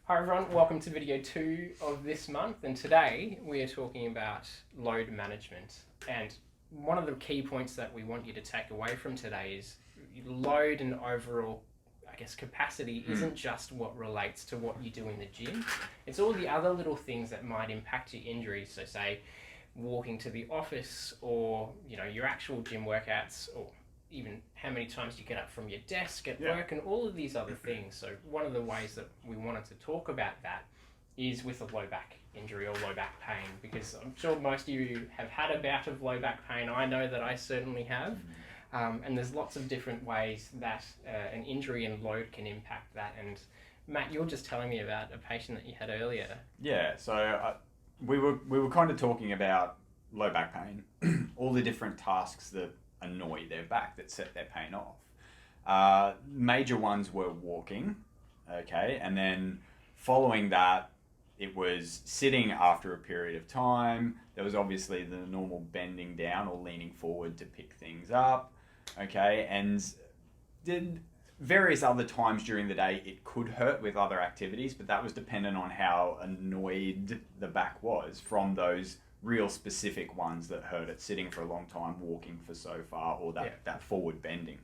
Hi everyone, welcome to video 2 of this month, and today we are talking about load management. And one of the key points that we want you to take away from today is load and overall, capacity isn't just what relates to what you do in the gym. It's all the other little things that might impact your injuries. So say walking to the office, or your actual gym workouts, or even how many times you get up from your desk at work, and all of these other things. So one of the ways that we wanted to talk about that is with a low back injury or low back pain, because I'm sure most of you have had a bout of low back pain. I know that I certainly have. And there's lots of different ways that an injury and load can impact that. And Matt, you were just telling me about a patient that you had earlier. Yeah, so we were kind of talking about low back pain, all the different tasks that annoy their back, that set their pain off. Major ones were walking, okay, and then following that, it was sitting after a period of time. There was obviously the normal bending down or leaning forward to pick things up, okay, and did various other times during the day it could hurt with other activities, but that was dependent on how annoyed the back was from those real specific ones that hurt it, sitting for a long time, walking for so far, or that forward bending.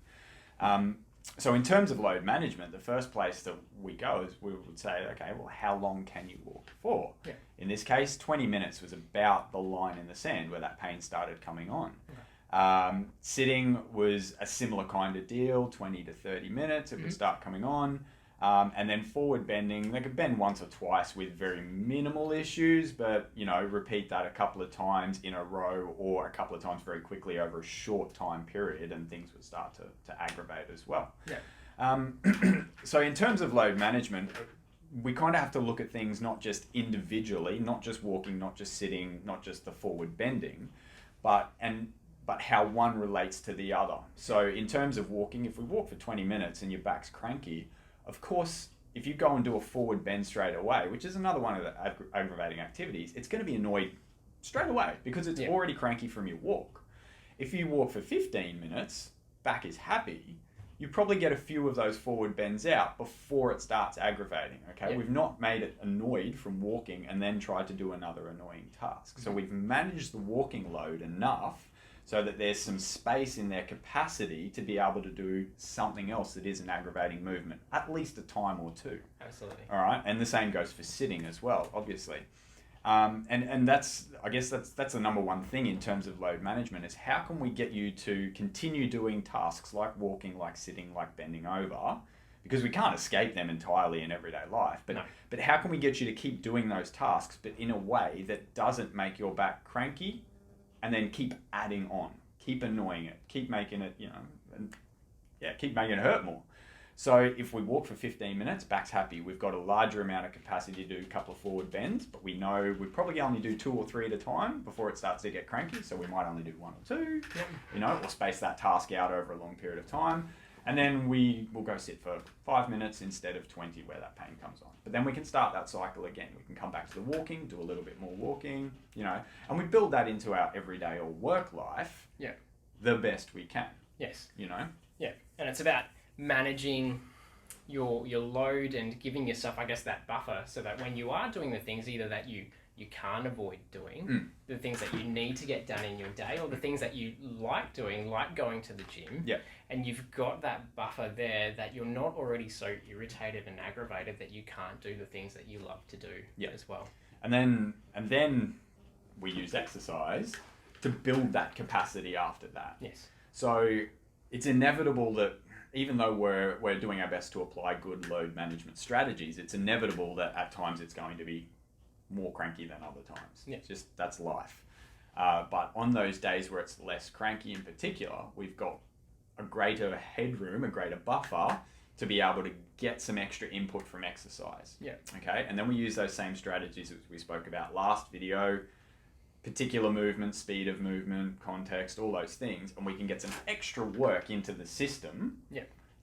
So in terms of load management, the first place that we go is we would say, okay, well, how long can you walk for? Yeah. In this case, 20 minutes was about the line in the sand where that pain started coming on. Sitting was a similar kind of deal, 20 to 30 minutes, it would start coming on. And then forward bending, they could bend once or twice with very minimal issues, but repeat that a couple of times in a row or a couple of times very quickly over a short time period, and things would start to aggravate as well. Yeah. So in terms of load management, we kind of have to look at things not just individually, not just walking, not just sitting, not just the forward bending, but how one relates to the other. So in terms of walking, if we walk for 20 minutes and your back's cranky, of course, if you go and do a forward bend straight away, which is another one of the aggravating activities, it's going to be annoyed straight away because it's already cranky from your walk. If you walk for 15 minutes, back is happy, you probably get a few of those forward bends out before it starts aggravating, okay? We've not made it annoyed from walking and then tried to do another annoying task. So we've managed the walking load enough so that there's some space in their capacity to be able to do something else that is an aggravating movement, at least a time or two. Absolutely. All right, and the same goes for sitting as well, obviously. And that's the number one thing in terms of load management is how can we get you to continue doing tasks like walking, like sitting, like bending over, because we can't escape them entirely in everyday life. But how can we get you to keep doing those tasks, but in a way that doesn't make your back cranky, and then keep adding on, keep annoying it, keep making it, keep making it hurt more. So if we walk for 15 minutes, back's happy. We've got a larger amount of capacity to do a couple of forward bends, but we know we probably only do 2 or 3 at a time before it starts to get cranky. So we might only do 1 or 2, or space that task out over a long period of time. And then we will go sit for 5 minutes instead of 20 where that pain comes on. But then we can start that cycle again. We can come back to the walking, do a little bit more walking, and we build that into our everyday or work life the best we can. Yes. Yeah. And it's about managing your load and giving yourself, that buffer so that when you are doing the things either that you can't avoid doing, the things that you need to get done in your day, or the things that you like doing, like going to the gym, and you've got that buffer there that you're not already so irritated and aggravated that you can't do the things that you love to do as well. And then we use exercise to build that capacity after that. Yes. So it's inevitable that even though we're doing our best to apply good load management strategies, it's inevitable that at times it's going to be more cranky than other times. Yeah. It's just, that's life. But on those days where it's less cranky in particular, we've got a greater headroom, a greater buffer to be able to get some extra input from exercise. Yeah. Okay. And then we use those same strategies as we spoke about last video, particular movement, speed of movement, context, all those things, and we can get some extra work into the system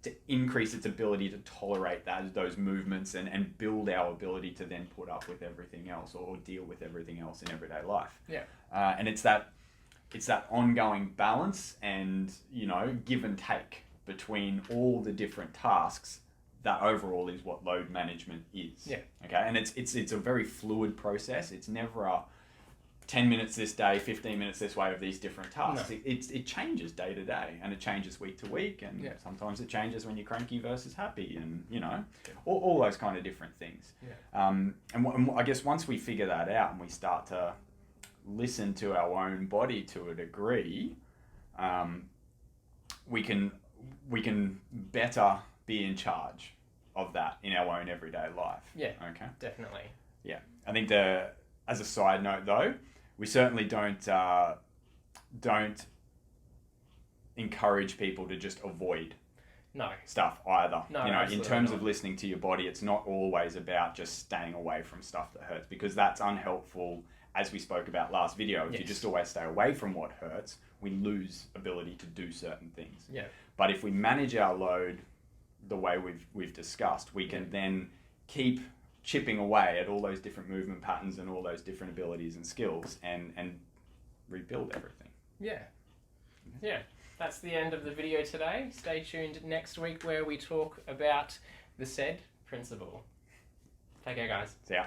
to increase its ability to tolerate those movements and build our ability to then put up with everything else or deal with everything else in everyday life. Yeah. And it's that ongoing balance and give and take between all the different tasks that overall is what load management is. Yeah. Okay, and it's a very fluid process. It's never a 10 minutes this day, 15 minutes this way of these different tasks. No. It changes day to day, and it changes week to week, and Yeah. sometimes it changes when you're cranky versus happy, and all those kind of different things. Yeah. And I guess once we figure that out and we start to listen to our own body to a degree, we can better be in charge of that in our own everyday life. Yeah. Okay. Definitely. Yeah. I think as a side note though, we certainly don't encourage people to just avoid No. stuff either. No, in absolutely terms not. of listening to your body, it's not always about just staying away from stuff that hurts, because that's unhelpful. As we spoke about last video, if you Yes. just always stay away from what hurts, we lose ability to do certain things. Yeah. But if we manage our load the way we've discussed, we can then keep chipping away at all those different movement patterns and all those different abilities and skills, and rebuild everything. Yeah. Yeah. That's the end of the video today. Stay tuned next week where we talk about the SAID principle. Take care, guys. See ya.